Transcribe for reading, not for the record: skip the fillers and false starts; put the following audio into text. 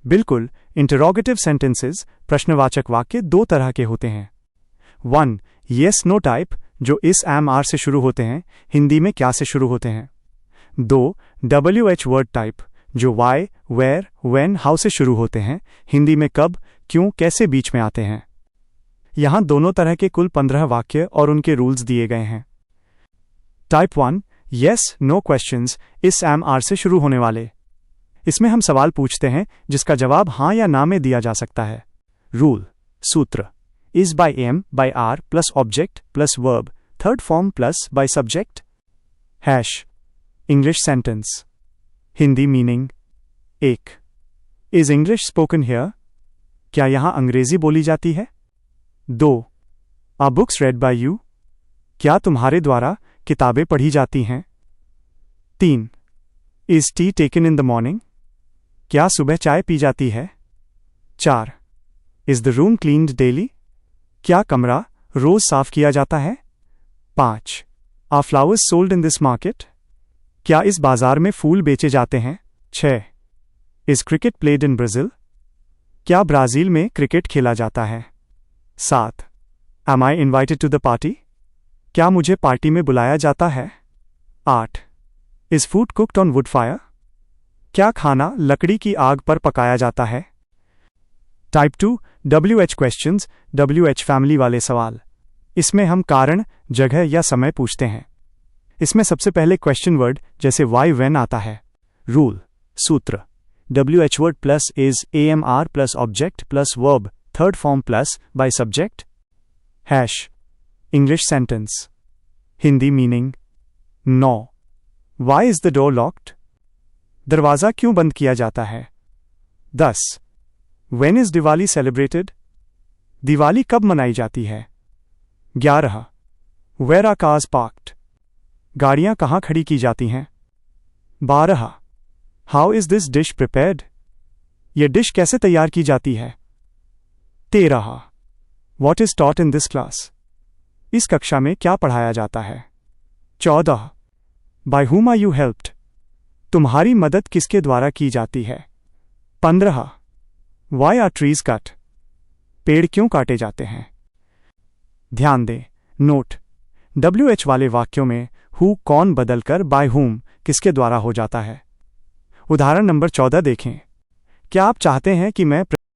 बिल्कुल, interrogative sentences प्रश्नवाचक वाक्य दो तरह के होते हैं। 1. येस नो टाइप, जो इस एम आर से शुरू होते हैं, हिंदी में क्या से शुरू होते हैं। 2. WH वर्ड टाइप, जो वाई, वेयर, व्हेन, हाउ से शुरू होते हैं, हिंदी में कब, क्यों, कैसे बीच में आते हैं। यहां दोनों तरह के कुल 15 वाक्य और उनके रूल्स दिए गए हैं। टाइप 1, येस नो क्वेश्चंस, इस एम आर से शुरू होने वाले। इसमें हम सवाल पूछते हैं जिसका जवाब हाँ या ना में दिया जा सकता है। रूल, सूत्र, is by am by are plus object plus verb, third form plus by subject. Hash, English sentence, Hindi meaning. 1. Is English spoken here, क्या यहां अंग्रेजी बोली जाती है। 2. Are books read by you, क्या तुम्हारे द्वारा किताबें पढ़ी जाती हैं। 3. Is tea taken in the morning, क्या सुबह चाय पी जाती है। 4. Is the room cleaned daily, क्या कमरा रोज साफ किया जाता है। 5. Are flowers sold in this market, क्या इस बाजार में फूल बेचे जाते हैं। 6. Is cricket played in Brazil, क्या ब्राजील में क्रिकेट खेला जाता है। 7. Am I invited to the party, क्या मुझे पार्टी में बुलाया जाता है। 8. Is food cooked on wood fire, क्या खाना लकड़ी की आग पर पकाया जाता है। Type 2, WH questions, WH family वाले सवाल। इसमें हम कारण, जगह या समय पूछते हैं। इसमें सबसे पहले क्वेश्चन वर्ड जैसे वाई, व्हेन आता है। रूल, सूत्र, WH word plus is AMR plus object plus verb, third form plus by subject. Hash, English sentence, Hindi meaning. 9. Why is the door locked, दरवाजा क्यों बंद किया जाता है। 10. When is Diwali celebrated, Diwali कब मनाई जाती है। 11. वेयर आर कार्स पार्क्ड, गाड़ियां कहां खड़ी की जाती हैं। 12. How is this dish prepared, यह डिश कैसे तैयार की जाती है। 13. What is taught in this class, इस कक्षा में क्या पढ़ाया जाता है। 14. By whom are you helped, तुम्हारी मदद किसके द्वारा की जाती है। 15. वाई आर ट्रीज कट, पेड़ क्यों काटे जाते हैं। ध्यान दें, नोट, WH वाले वाक्यों में हु कौन बदलकर बाय हुम किसके द्वारा हो जाता है। उदाहरण नंबर 14 देखें। क्या आप चाहते हैं कि मैं